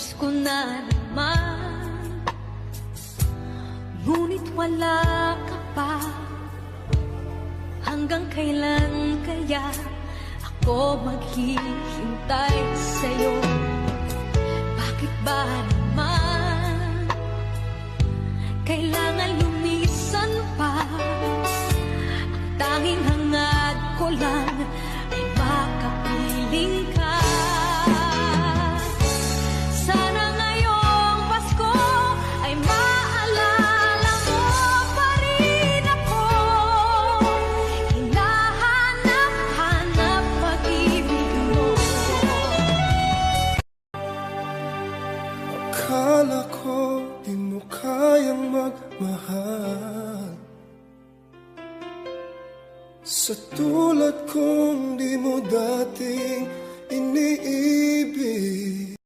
Miss ko na naman, ngunit wala ka pa. Hanggang kailan kaya ako maghihintay sa'yo? Bakit ba naman kailangan lumisan pa? Ang tanging hangad ko lang ay makapiling ka. Sana ngayong Pasko ay maalala mo pa rin ako. Hinahanap-hanap pag-ibig mo. Akala ko di mo kayang magmahal, sa tulad kong di mo dating iniibig.